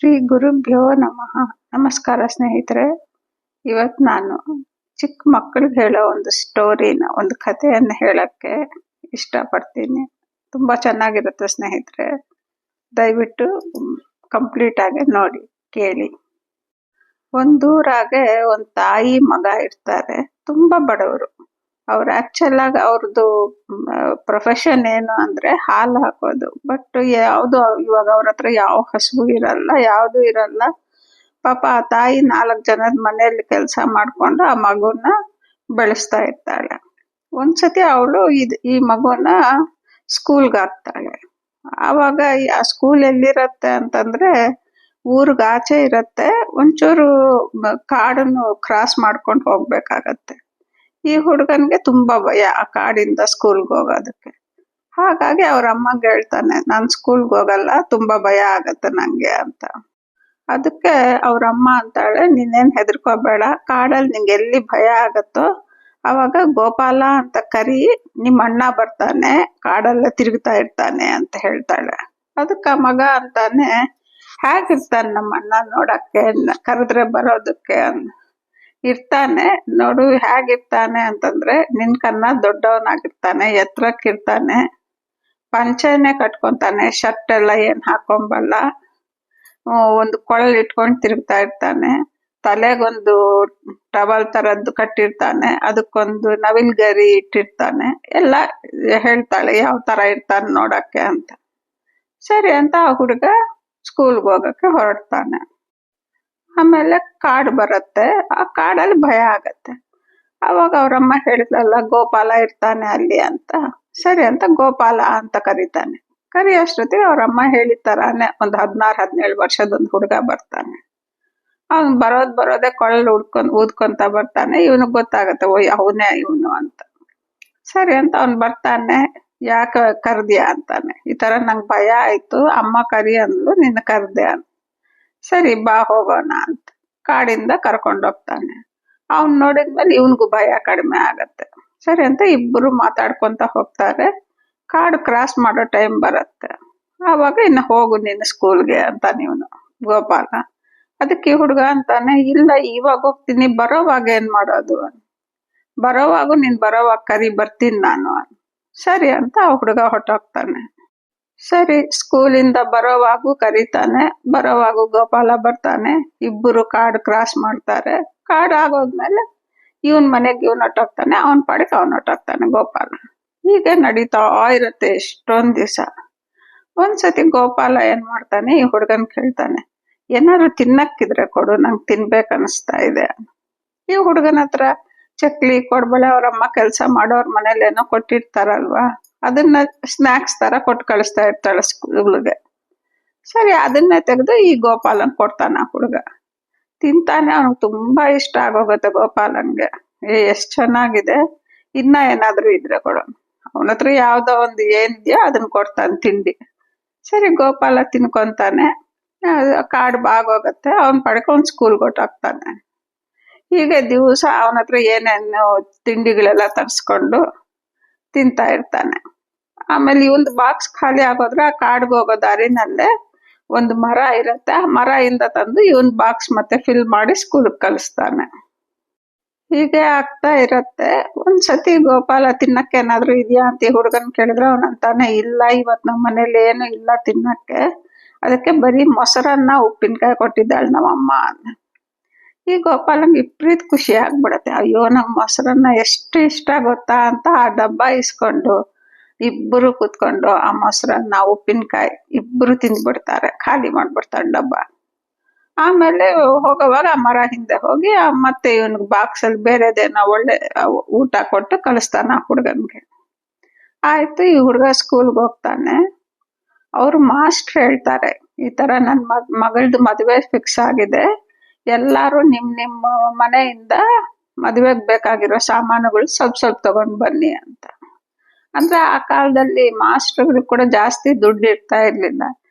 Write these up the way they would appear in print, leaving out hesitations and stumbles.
ಶ್ರೀ ಗುರುಭ್ಯೋ ನಮಃ. ನಮಸ್ಕಾರ ಸ್ನೇಹಿತರೆ. ಇವತ್ತು ನಾನು ಚಿಕ್ಕ ಮಕ್ಕಳಿಗೆ ಹೇಳೋ ಒಂದು ಸ್ಟೋರಿನ, ಒಂದು ಕಥೆಯನ್ನು ಹೇಳಕ್ಕೆ ಇಷ್ಟಪಡ್ತೀನಿ. ತುಂಬ ಚೆನ್ನಾಗಿರುತ್ತೆ ಸ್ನೇಹಿತರೆ. ದಯವಿಟ್ಟು ಕಂಪ್ಲೀಟ್ ಆಗಿ ನೋಡಿ, ಕೇಳಿ. ಒಂದೂರಾಗೆ ಒಂದು ತಾಯಿ ಮಗ ಇರ್ತಾರೆ. ತುಂಬ ಬಡವರು. ಅವ್ರು ಆಕ್ಚುಲ್ ಆಗಿ ಅವ್ರದ್ದು ಪ್ರೊಫೆಷನ್ ಏನು ಅಂದ್ರೆ ಹಾಲು ಹಾಕೋದು. ಬಟ್ ಯಾವುದು ಇವಾಗ ಅವ್ರ ಹತ್ರ ಯಾವ ಹಸು ಇರಲ್ಲ, ಯಾವುದು ಇರಲ್ಲ. ಪಾಪ ಆ ತಾಯಿ 4 ಜನದ ಮನೆಯಲ್ಲಿ ಕೆಲಸ ಮಾಡ್ಕೊಂಡು ಆ ಮಗುನ ಬೆಳೆಸ್ತಾ ಇರ್ತಾಳೆ. ಒಂದ್ಸತಿ ಅವಳು ಈ ಮಗುನ ಸ್ಕೂಲ್ಗೆ ಹಾಕ್ತಾಳೆ. ಆವಾಗ ಆ ಸ್ಕೂಲ್ ಎಲ್ಲಿರತ್ತೆ ಅಂತಂದ್ರೆ ಊರ್ಗ್ ಆಚೆ ಇರತ್ತೆ. ಒಂಚೂರು ಕಾಡನ್ನು ಕ್ರಾಸ್ ಮಾಡ್ಕೊಂಡು ಹೋಗ್ಬೇಕಾಗತ್ತೆ. ಈ ಹುಡುಗನ್ಗೆ ತುಂಬಾ ಭಯ ಆ ಕಾಡಿಂದ ಸ್ಕೂಲ್ಗೆ ಹೋಗೋದಕ್ಕೆ. ಹಾಗಾಗಿ ಅವ್ರ ಅಮ್ಮಂಗೆ ಹೇಳ್ತಾನೆ, ನಾನ್ ಸ್ಕೂಲ್ಗೆ ಹೋಗಲ್ಲ, ತುಂಬಾ ಭಯ ಆಗತ್ತೆ ನಂಗೆ ಅಂತ. ಅದಕ್ಕೆ ಅವ್ರ ಅಮ್ಮ ಅಂತಾಳೆ, ನೀನೇನ್ ಹೆದರ್ಕೋಬೇಡ, ಕಾಡಲ್ಲಿ ನಿಂಗೆ ಎಲ್ಲಿ ಭಯ ಆಗತ್ತೋ ಅವಾಗ ಗೋಪಾಲ ಅಂತ ಕರಿ, ನಿಮ್ಮ ಅಣ್ಣ ಬರ್ತಾನೆ, ಕಾಡಲ್ಲೇ ತಿರುಗ್ತಾ ಇರ್ತಾನೆ ಅಂತ ಹೇಳ್ತಾಳೆ. ಅದಕ್ಕೆ ಆ ಮಗ ಅಂತಾನೆ, ಹೇಗಿರ್ತಾನೆ ನಮ್ಮ ಅಣ್ಣ ನೋಡಕ್ಕೆ, ಕರೆದ್ರೆ ಬರೋದಕ್ಕೆ ಇರ್ತಾನೆ ನೋಡು. ಹೇಗಿರ್ತಾನೆ ಅಂತಂದ್ರೆ ನಿನ್ಕನ್ನ ದೊಡ್ಡವನಾಗಿರ್ತಾನೆ, ಎತ್ತರಕ್ಕಿರ್ತಾನೆ, ಪಂಚೆನೆ ಕಟ್ಕೊಂತಾನೆ, ಶರ್ಟ್ ಎಲ್ಲ ಏನ್ ಹಾಕೊಂಬಲ್ಲ, ಒಂದು ಕೊಳಲ್ ಇಟ್ಕೊಂಡು ತಿರುಗ್ತಾ ಇರ್ತಾನೆ, ತಲೆಗೊಂದು ಟವಲ್ ತರದ್ದು ಕಟ್ಟಿರ್ತಾನೆ, ಅದಕ್ಕೊಂದು ನವಿಲ್ಗರಿ ಇಟ್ಟಿರ್ತಾನೆ. ಎಲ್ಲ ಹೇಳ್ತಾಳೆ ಯಾವ ತರ ಇರ್ತಾನೆ ನೋಡಕ್ಕೆ ಅಂತ. ಸರಿ ಅಂತ ಆ ಹುಡುಗ ಸ್ಕೂಲ್ಗೆ ಹೋಗಕ್ಕೆ ಹೊರಡ್ತಾನೆ. ಆಮೇಲೆ ಕಾಡು ಬರುತ್ತೆ. ಆ ಕಾಡಲ್ಲಿ ಭಯ ಆಗತ್ತೆ. ಅವಾಗ ಅವ್ರಮ್ಮ ಹೇಳಿದ್ಲಲ್ಲ ಗೋಪಾಲ ಇರ್ತಾನೆ ಅಲ್ಲಿ ಅಂತ. ಸರಿ ಅಂತ ಗೋಪಾಲ ಅಂತ ಕರೀತಾನೆ. ಕರಿಯೋಷ್ಟೊತ್ತಿಗೆ ಅವ್ರಮ್ಮ ಹೇಳಿದ ತರಾನೆ ಒಂದು 16-17 ವರ್ಷದೊಂದು ಹುಡುಗ ಬರ್ತಾನೆ. ಅವ್ನು ಬರೋದೇ ಕೊಳ್ಳು ಊದ್ಕೊಂತ ಬರ್ತಾನೆ. ಇವನಿಗೆ ಗೊತ್ತಾಗತ್ತೆ, ಓ ಅವನೇ ಇವನು ಅಂತ. ಸರಿ ಅಂತ ಅವ್ನು ಬರ್ತಾನೆ. ಯಾಕೆ ಕರ್ದ್ಯಾ ಅಂತಾನೆ. ಈ ತರ ನಂಗೆ ಭಯ ಆಯ್ತು, ಅಮ್ಮ ಕರಿ ಅಂದ್ಲು, ನಿನ್ನ ಕರ್ದೆ ಅಂತ. ಸರಿ ಬಾ ಹೋಗೋಣ ಅಂತ ಕಾಡಿಂದ ಕರ್ಕೊಂಡೋಗ್ತಾನೆ. ಅವ್ನ್ ನೋಡಿದ್ಮೇಲೆ ಇವನ್ಗೂ ಭಯ ಕಡಿಮೆ ಆಗತ್ತೆ. ಸರಿ ಅಂತ ಇಬ್ಬರು ಮಾತಾಡ್ಕೊಂತ ಹೋಗ್ತಾರೆ. ಕಾಡು ಕ್ರಾಸ್ ಮಾಡೋ ಟೈಮ್ ಬರುತ್ತೆ. ಆವಾಗ ಇನ್ನು ಹೋಗು ನಿನ್ನ ಸ್ಕೂಲ್ಗೆ ಅಂತಾನೆ ಇವನು ಗೋಪಾಲ. ಅದಕ್ಕೆ ಈ ಹುಡುಗ ಅಂತಾನೆ, ಇಲ್ಲ ಇವಾಗ ಹೋಗ್ತೀನಿ, ಬರೋವಾಗ ಏನ್ ಮಾಡೋದು, ಬರೋವಾಗೂ ನೀನ್ ಬರೋವಾಗ ಕರಿ, ಬರ್ತೀನಿ ನಾನು. ಸರಿ ಅಂತ ಆ ಹುಡುಗ ಹೊಟ್ಟೋಗ್ತಾನೆ. ಸರಿ ಸ್ಕೂಲಿಂದ ಬರೋವಾಗೂ ಕರೀತಾನೆ, ಬರೋವಾಗೂ ಗೋಪಾಲ ಬರ್ತಾನೆ. ಇಬ್ಬರು ಕಾಡು ಕ್ರಾಸ್ ಮಾಡ್ತಾರೆ. ಕಾಡು ಆಗೋದ್ಮೇಲೆ ಇವನ್ ಮನೆಗೆ ಇವನ್ ಹೊಟ್ಟೋಗ್ತಾನೆ, ಅವನ್ ಪಾಡಿಗೆ ಅವನ್ ಹೊಟ್ಟೋಗ್ತಾನೆ ಗೋಪಾಲ. ಹೀಗೆ ನಡೀತಾ ಇರತ್ತೆ ಎಷ್ಟೊಂದ್ ದಿವಸ. ಒಂದ್ಸತಿ ಗೋಪಾಲ ಏನ್ ಮಾಡ್ತಾನೆ, ಈ ಹುಡುಗನ್ ಕೇಳ್ತಾನೆ, ಏನಾದ್ರು ತಿನ್ನಕ್ಕಿದ್ರೆ ಕೊಡು, ನಂಗೆ ತಿನ್ಬೇಕನ್ನಿಸ್ತಾ ಇದೆ. ಈ ಹುಡುಗನ ಹತ್ರ ಚಕ್ಲಿ, ಕೊಡ್ಬಳೆ ಅವ್ರಮ್ಮ ಕೆಲಸ ಮಾಡೋರ್ ಮನೇಲಿ ಏನೋ ಕೊಟ್ಟಿರ್ತಾರಲ್ವಾ, ಅದನ್ನ ಸ್ನಾಕ್ಸ್ ತರ ಕೊಟ್ಟು ಕಳಿಸ್ತಾ ಇರ್ತಾಳೆ ಸ್ಕೂಲ್ಗೆ. ಸರಿ ಅದನ್ನೇ ತೆಗೆದು ಈ ಗೋಪಾಲನ್ ಕೊಡ್ತಾನ ಹುಡುಗ. ತಿಂತಾನೆ. ಅವ್ನಿಗೆ ತುಂಬಾ ಇಷ್ಟ ಆಗೋಗುತ್ತೆ ಗೋಪಾಲನ್ಗೆ. ಎಷ್ಟ್ ಚೆನ್ನಾಗಿದೆ, ಇನ್ನ ಏನಾದ್ರೂ ಇದ್ರೆ ಕೊಡು. ಅವನ ಹತ್ರ ಯಾವ್ದೋ ಒಂದು ಏನಿದೆಯೋ ಅದನ್ನ ಕೊಡ್ತಾನೆ ತಿಂಡಿ. ಸರಿ ಗೋಪಾಲ ತಿನ್ಕೊಂತಾನೆ. ಕಾಡು ಬಾಗೋಗತ್ತೆ. ಅವನ್ ಪಡ್ಕೊಂಡ್ ಸ್ಕೂಲ್ಗೆ ಹೊಟ್ಟೋಗ್ತಾನೆ. ಹೀಗೆ ದಿವಸ ಅವನ ಹತ್ರ ಏನೇನು ತಿಂಡಿಗಳೆಲ್ಲ ತರಿಸ್ಕೊಂಡು ತಿಂತಾ ಇರ್ತಾನೆ. ಆಮೇಲೆ ಒಂದು ಬಾಕ್ಸ್ ಖಾಲಿ ಆಗೋದ್ರೆ ಆ ಕಾಡ್ಗೆ ಹೋಗೋ ದಾರಿನಲ್ಲೇ ಒಂದು ಮರ ಇರತ್ತೆ. ಆ ಮರದಿಂದ ತಂದು ಇವನ್ ಬಾಕ್ಸ್ ಮತ್ತೆ ಫಿಲ್ ಮಾಡಿ ಸ್ಕೂಲ್ಗೆ ಕಳಿಸ್ತಾನೆ. ಹೀಗೆ ಆಗ್ತಾ ಇರತ್ತೆ. ಒಂದ್ಸತಿ ಗೋಪಾಲ ತಿನ್ನಕ್ಕೆ ಏನಾದ್ರು ಇದೆಯಾ ಅಂತ ಈ ಹುಡುಗನ್ ಕೇಳಿದ್ರೆ ಅವನಂತಾನೆ, ಇಲ್ಲ ಇವತ್ ನಮ್ಮ ಮನೇಲಿ ಏನು ಇಲ್ಲ ತಿನ್ನಕ್ಕೆ, ಅದಕ್ಕೆ ಬರೀ ಮೊಸರನ್ನ ಉಪ್ಪಿನಕಾಯಿ ಕೊಟ್ಟಿದ್ದಾಳೆ ನಮ್ಮಮ್ಮ. ಈ ಗೋಪಾಲಂಗೆ ವಿಪರೀತ ಖುಷಿ ಆಗ್ಬಿಡತ್ತೆ. ಅಯ್ಯೋ ನಂಗೆ ಮೊಸರನ್ನ ಎಷ್ಟು ಇಷ್ಟ ಗೊತ್ತಾ ಅಂತ ಆ ಡಬ್ಬ ಇಸ್ಕೊಂಡು ಇಬ್ಬರು ಕೂತ್ಕೊಂಡು ಆ ಮೊಸರನ್ನ ಉಪ್ಪಿನಕಾಯಿ ಇಬ್ಬರು ತಿಂದ್ಬಿಡ್ತಾರೆ. ಖಾಲಿ ಮಾಡ್ಬಿಡ್ತಾರೆ ಡಬ್ಬ. ಆಮೇಲೆ ಹೋಗೋವಾಗ ಆ ಮರ ಹಿಂದೆ ಹೋಗಿ ಮತ್ತೆ ಇವನ್ಗೆ ಬಾಕ್ಸ್ ಅಲ್ಲಿ ಬೇರೆದೇನೋ ಒಳ್ಳೆ ಊಟ ಕೊಟ್ಟು ಕಳಿಸ್ತಾನ ಆ ಹುಡುಗನ್ಗೆ. ಆಯ್ತು, ಈ ಹುಡುಗ ಸ್ಕೂಲ್ಗೆ ಹೋಗ್ತಾನೆ. ಅವ್ರು ಮಾಸ್ಟರ್ ಹೇಳ್ತಾರೆ, ಈ ತರ ನನ್ ಮಗಳದು ಮದುವೆ ಫಿಕ್ಸ್ ಆಗಿದೆ, ಎಲ್ಲಾರು ನಿಮ್ಮ ಮನೆಯಿಂದ ಮದುವೆಗೆ ಬೇಕಾಗಿರೋ ಸಾಮಾನುಗಳು ಸ್ವಲ್ಪ ತಗೊಂಡ್ ಬನ್ನಿ ಅಂತ. ಅಂದ್ರೆ ಆ ಕಾಲದಲ್ಲಿ ಮಾಸ್ಟರ್ಗಳು ಕೂಡ ಜಾಸ್ತಿ ದುಡ್ಡು ಇರ್ತಾ ಇರ್ಲಿಲ್ಲ.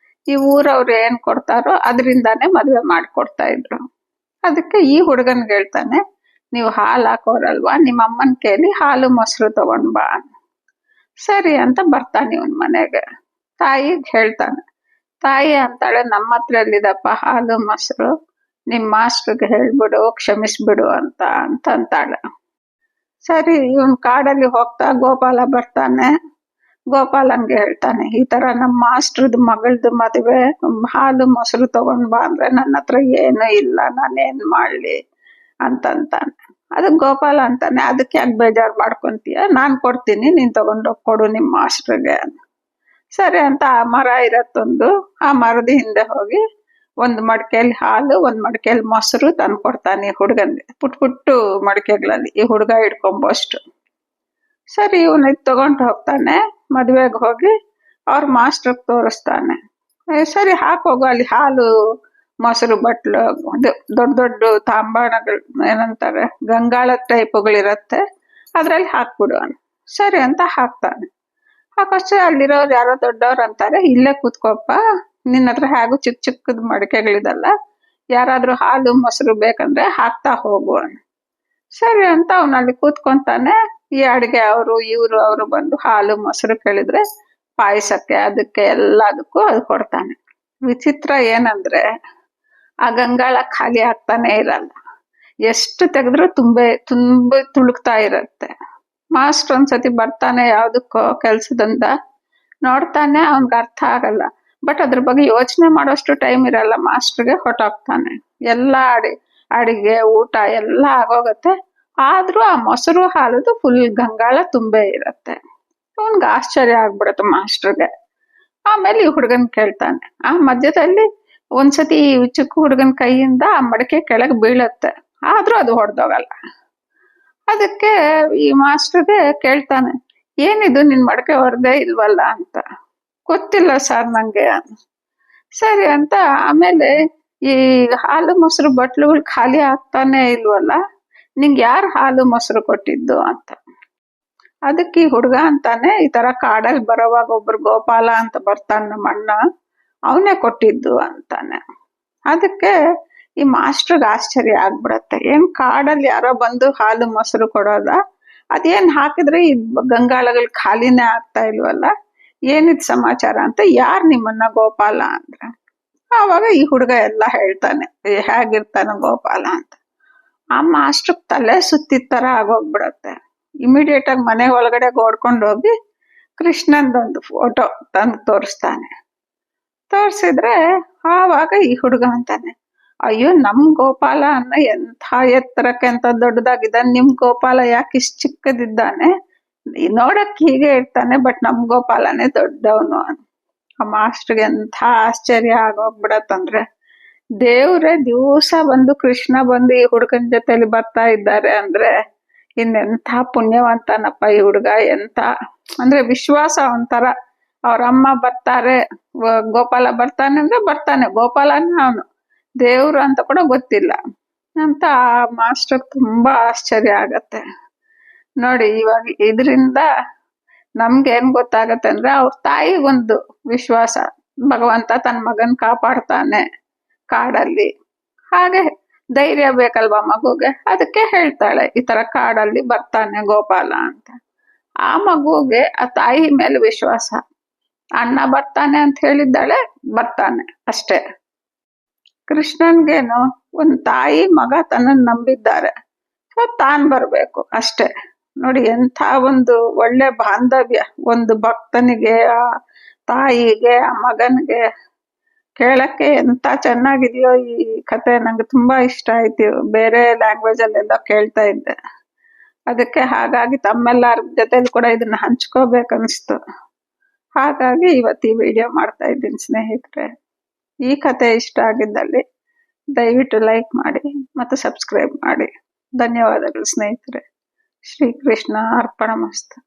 ಈ ಊರವ್ರು ಏನ್ ಕೊಡ್ತಾರೋ ಅದರಿಂದಾನೇ ಮದುವೆ ಮಾಡ್ಕೊಡ್ತಾ ಇದ್ರು. ಅದಕ್ಕೆ ಈ ಹುಡುಗನ್ಗೆ ಹೇಳ್ತಾನೆ, ನೀವು ಹಾಲು ಹಾಕೋರಲ್ವಾ, ನಿಮ್ಮ ಅಮ್ಮನ್ ಕೇಳಿ ಹಾಲು ಮೊಸರು ತಗೊಂಡ್ ಬಾ. ಸರಿ ಅಂತ ಬರ್ತಾನೆ ಇವನ್ ಮನೆಗೆ. ತಾಯಿಗೆ ಹೇಳ್ತಾನೆ, ತಾಯಿ ಅಂತಾಳೆ, ನಮ್ಮ ಹತ್ರ ಎಲ್ಲಿದಪ್ಪ ಹಾಲು ಮೊಸರು, ನಿಮ್ ಮಾಸ್ಟ್ರಿಗೆ ಹೇಳ್ಬಿಡು, ಕ್ಷಮಿಸ್ಬಿಡು ಅಂತ ಅಂತಾಳೆ. ಸರಿ, ಇವನ್ ಕಾಡಲ್ಲಿ ಹೋಗ್ತಾ ಗೋಪಾಲ ಬರ್ತಾನೆ. ಗೋಪಾಲನ್ಗೆ ಹೇಳ್ತಾನೆ, ಈ ತರ ನಮ್ಮ ಮಾಸ್ಟ್ರದ್ ಮಗಳದು ಮದುವೆ, ಹಾಲು ಮೊಸರು ತಗೊಂಡ್ ಬಾ ಅಂದ್ರೆ ನನ್ನ ಹತ್ರ ಏನು ಇಲ್ಲ, ನಾನೇನ್ ಮಾಡ್ಲಿ ಅಂತಾನೆ. ಅದಕ್ ಗೋಪಾಲ ಅಂತಾನೆ, ಅದಕ್ಕೆ ಯಾಕೆ ಬೇಜಾರ್ ಮಾಡ್ಕೊಂತೀಯ, ನಾನ್ ಕೊಡ್ತೀನಿ, ನೀನ್ ತಗೊಂಡೋಗ್ ಕೊಡು ನಿಮ್ ಮಾಸ್ಟ್ರಿಗೆ. ಸರಿ ಅಂತ ಆ ಮರ ಇರತ್ತೊಂದು, ಆ ಮರದ ಹಿಂದೆ ಹೋಗಿ ಒಂದ್ ಮಡಕೆಯಲ್ಲಿ ಹಾಲು, ಒಂದ್ ಮಡಕೆಯಲ್ಲಿ ಮೊಸರು ತಂದು ಕೊಡ್ತಾನೆ ಈ ಹುಡುಗನ್ಗೆ. ಪುಟ್ಟು ಮಡಕೆಗಳಲ್ಲಿ ಈ ಹುಡುಗ ಹಿಡ್ಕೊಂಬಷ್ಟು. ಸರಿ, ಇವನ ತಗೊಂಡು ಹೋಗ್ತಾನೆ, ಮದ್ವೆಗೆ ಹೋಗಿ ಅವ್ರ ಮಾಸ್ಟರ್ಗೆ ತೋರಿಸ್ತಾನೆ. ಸರಿ ಹಾಕೋಗು, ಅಲ್ಲಿ ಹಾಲು ಮೊಸರು ಬಟ್ಲು, ದೊಡ್ಡ ದೊಡ್ಡ ತಾಂಬಾಣಗಳು, ಏನಂತಾರೆ ಗಂಗಾಳ ಟೈಪ್ಗಳಿರತ್ತೆ, ಅದ್ರಲ್ಲಿ ಹಾಕ್ಬಿಡು. ಸರಿ ಅಂತ ಹಾಕ್ತಾನೆ. ಹಾಕಷ್ಟೇ ಅಲ್ಲಿರೋರು ಯಾರೋ ದೊಡ್ಡವ್ರು ಅಂತಾರೆ, ಇಲ್ಲೇ ಕೂತ್ಕೋಪ್ಪ, ನಿನ್ನ ಹತ್ರ ಹೇಗೂ ಚಿಕ್ಕ ಚಿಕ್ಕದ ಮಡಿಕೆಗಳಿದಲ್ಲ, ಯಾರಾದ್ರೂ ಹಾಲು ಮೊಸರು ಬೇಕಂದ್ರೆ ಹಾಕ್ತಾ ಹೋಗು. ಸರಿ ಅಂತ ಅವನಲ್ಲಿ ಕೂತ್ಕೊಂತಾನೆ. ಈ ಅಡ್ಗೆ ಅವರು ಬಂದು ಹಾಲು ಮೊಸರು ಕೇಳಿದ್ರೆ ಪಾಯಸಕ್ಕೆ ಅದಕ್ಕೆ ಎಲ್ಲದಕ್ಕೂ ಅದು ಕೊಡ್ತಾನೆ. ವಿಚಿತ್ರ ಏನಂದ್ರೆ ಆ ಗಂಗಾಳ ಖಾಲಿ ಆಗ್ತಾನೆ ಇರಲ್ಲ, ಎಷ್ಟು ತೆಗೆದ್ರು ತುಂಬ ತುಳುಕ್ತಾ ಇರತ್ತೆ. ಮಾಸ್ಟರ್ ಒಂದ್ಸತಿ ಬರ್ತಾನೆ ಯಾವ್ದಕ್ಕೋ ಕೆಲ್ಸದಿಂದ, ನೋಡ್ತಾನೆ, ಅವನ್ಗೆ ಅರ್ಥ ಆಗಲ್ಲ. ಬಟ್ ಅದ್ರ ಬಗ್ಗೆ ಯೋಚನೆ ಮಾಡೋಷ್ಟು ಟೈಮ್ ಇರಲ್ಲ ಮಾಸ್ಟರ್ಗೆ, ಹೊಟ್ಟೋಗ್ತಾನೆ. ಎಲ್ಲ ಅಡಿಗೆ ಊಟ ಎಲ್ಲ ಆಗೋಗತ್ತೆ, ಆದ್ರೂ ಆ ಮೊಸರು ಹಾಲದು ಫುಲ್ ಗಂಗಾಳ ತುಂಬೆ ಇರತ್ತೆ. ಅವನ್ಗೆ ಆಶ್ಚರ್ಯ ಆಗ್ಬಿಡತ್ತೆ ಮಾಸ್ಟರ್ಗೆ. ಆಮೇಲೆ ಈ ಹುಡುಗನ್ ಕೇಳ್ತಾನೆ. ಆ ಮಧ್ಯದಲ್ಲಿ ಒಂದ್ಸತಿ ಚಿಕ್ಕ ಹುಡುಗನ ಕೈಯಿಂದ ಆ ಮಡಕೆ ಕೆಳಗೆ ಬೀಳತ್ತೆ, ಆದ್ರೂ ಅದು ಹೊಡೆದೋಗಲ್ಲ. ಅದಕ್ಕೆ ಈ ಮಾಸ್ಟರ್ಗೆ ಕೇಳ್ತಾನೆ, ಏನಿದು ನಿನ್ ಮಡಕೆ ಹೊರದೇ ಇಲ್ವಲ್ಲ ಅಂತ. ಗೊತ್ತಿಲ್ಲ ಸರ್ ನಂಗೆ. ಸರಿ ಅಂತ ಆಮೇಲೆ ಈ ಹಾಲು ಮೊಸರು ಬಟ್ಲುಗಳು ಖಾಲಿ ಆಗ್ತಾನೆ ಇಲ್ವಲ್ಲ, ನಿಂಗೆ ಯಾರು ಹಾಲು ಮೊಸರು ಕೊಟ್ಟಿದ್ದು ಅಂತ. ಅದಕ್ಕೆ ಈ ಹುಡುಗ ಅಂತಾನೆ, ಈ ತರ ಕಾಡಲ್ಲಿ ಬರೋವಾಗ ಒಬ್ರು ಗೋಪಾಲ ಅಂತ ಬರ್ತಾನೆ ನಮ್ಮ ಅಣ್ಣ, ಅವನೇ ಕೊಟ್ಟಿದ್ದು ಅಂತಾನೆ. ಅದಕ್ಕೆ ಈ ಮಾಸ್ಟರ್ಗೆ ಆಶ್ಚರ್ಯ ಆಗ್ಬಿಡತ್ತೆ, ಏನ್ ಕಾಡಲ್ಲಿ ಯಾರೋ ಬಂದು ಹಾಲು ಮೊಸರು ಕೊಡೋದ, ಅದೇನ್ ಹಾಕಿದ್ರೆ ಈ ಗಂಗಾಳಗಳು ಖಾಲಿನೇ ಆಗ್ತಾ ಇಲ್ವಲ್ಲ, ಏನಿದ್ ಸಮಾಚಾರ ಅಂತ, ಯಾರ್ ನಿಮ್ಮನ್ನ ಗೋಪಾಲ ಅಂದ್ರೆ. ಆವಾಗ ಈ ಹುಡುಗ ಎಲ್ಲ ಹೇಳ್ತಾನೆ ಹೇಗಿರ್ತಾನೆ ಗೋಪಾಲ ಅಂತ. ಆ ಮಾಸ್ಟರ್ ತಲೆ ಸುತ್ತಿದ ತರ ಆಗೋಗ್ಬಿಡತ್ತೆ. ಇಮಿಡಿಯೇಟ್ ಆಗಿ ಮನೆ ಒಳಗಡೆ ಓಡ್ಕೊಂಡು ಹೋಗಿ ಕೃಷ್ಣಂದೊಂದು ಫೋಟೋ ತಂದು ತೋರಿಸ್ತಾನೆ. ತೋರ್ಸಿದ್ರೆ ಆವಾಗ ಈ ಹುಡುಗ ಅಂತಾನೆ, ಅಯ್ಯೋ ನಮ್ ಗೋಪಾಲ ಅನ್ನ ಎಂಥ ಎತ್ತರಕ್ಕೆ ಎಂತ ದೊಡ್ಡದಾಗಿದ್ದಾನೆ, ನಿಮ್ ಗೋಪಾಲ ಯಾಕೆ ಇಷ್ಟು ಚಿಕ್ಕದಿದ್ದಾನೆ, ನೋಡಕ್ ಹೀಗೆ ಇರ್ತಾನೆ, ಬಟ್ ನಮ್ ಗೋಪಾಲನೇ ದೊಡ್ಡವನು. ಆ ಮಾಸ್ಟರ್ಗೆ ಎಂಥ ಆಶ್ಚರ್ಯ ಆಗೋಗ್ಬಿಡತ್ತಂದ್ರೆ, ದೇವ್ರೆ ದಿವಸ ಬಂದು ಕೃಷ್ಣ ಬಂದು ಈ ಹುಡುಗನ ಜೊತೆಲಿ ಬರ್ತಾ ಇದ್ದಾರೆ ಅಂದ್ರೆ ಇನ್ನೆಂಥ ಪುಣ್ಯವಂತನಪ್ಪ ಈ ಹುಡುಗ. ಎಂತ ಅಂದ್ರೆ ವಿಶ್ವಾಸ ಒಂಥರ, ಅವ್ರ ಅಮ್ಮ ಬರ್ತಾರೆ, ಗೋಪಾಲ ಬರ್ತಾನೆ ಅಂದ್ರೆ ಬರ್ತಾನೆ, ಗೋಪಾಲನೇ ಅವನು, ದೇವ್ರು ಅಂತ ಕೂಡ ಗೊತ್ತಿಲ್ಲ ಅಂತ ಆ ಮಾಸ್ಟರ್ ತುಂಬಾ ಆಶ್ಚರ್ಯ ಆಗತ್ತೆ ನೋಡಿ. ಇವಾಗ ಇದರಿಂದ ನಮ್ಗೆ ಏನ್ ಗೊತ್ತಾಗತ್ತೆ ಅಂದ್ರೆ, ಅವ್ರ ತಾಯಿಗೊಂದು ವಿಶ್ವಾಸ, ಭಗವಂತ ತನ್ನ ಮಗನ್ ಕಾಪಾಡ್ತಾನೆ ಕಾಡಲ್ಲಿ, ಹಾಗೆ ಧೈರ್ಯ ಬೇಕಲ್ವಾ ಮಗುಗೆ, ಅದಕ್ಕೆ ಹೇಳ್ತಾಳೆ ಈ ತರ ಕಾಡಲ್ಲಿ ಬರ್ತಾನೆ ಗೋಪಾಲ ಅಂತ. ಆ ಮಗುಗೆ ಆ ತಾಯಿ ಮೇಲೆ ವಿಶ್ವಾಸ, ಅಣ್ಣ ಬರ್ತಾನೆ ಅಂತ ಹೇಳಿದ್ದಾಳೆ, ಬರ್ತಾನೆ ಅಷ್ಟೇ. ಕೃಷ್ಣನ್ಗೇನು ಒಂದ್ ತಾಯಿ ಮಗ ತನ್ನನ್ನು ನಂಬಿದ್ದಾರೆ, ಸೊ ತಾನ್ ಬರ್ಬೇಕು ಅಷ್ಟೇ. ನೋಡಿ ಎಂಥ ಒಂದು ಒಳ್ಳೆ ಬಾಂಧವ್ಯ ಒಂದು ಭಕ್ತನಿಗೆ, ಆ ತಾಯಿಗೆ, ಆ ಮಗನಿಗೆ. ಕೇಳಕ್ಕೆ ಎಂತ ಚೆನ್ನಾಗಿದೆಯೋ ಈ ಕತೆ, ನಂಗೆ ತುಂಬಾ ಇಷ್ಟ ಆಯ್ತು. ಬೇರೆ ಲ್ಯಾಂಗ್ವೇಜ್ ಅಲ್ಲೆಲ್ಲ ಕೇಳ್ತಾ ಇದ್ದೆ, ಅದಕ್ಕೆ ಹಾಗಾಗಿ ತಮ್ಮೆಲ್ಲರ ಜೊತೆಲಿ ಕೂಡ ಇದನ್ನ ಹಂಚ್ಕೋಬೇಕನ್ನಿಸ್ತು. ಹಾಗಾಗಿ ಇವತ್ತು ಈ ವಿಡಿಯೋ ಮಾಡ್ತಾ ಇದ್ದೀನಿ ಸ್ನೇಹಿತರೆ. ಈ ಕತೆ ಇಷ್ಟ ಆಗಿದ್ದಲ್ಲಿ ದಯವಿಟ್ಟು ಲೈಕ್ ಮಾಡಿ ಮತ್ತು ಸಬ್ಸ್ಕ್ರೈಬ್ ಮಾಡಿ. ಧನ್ಯವಾದಗಳು ಸ್ನೇಹಿತರೆ. ಶ್ರೀಕೃಷ್ಣ ಅರ್ಪಣಮಸ್ತು.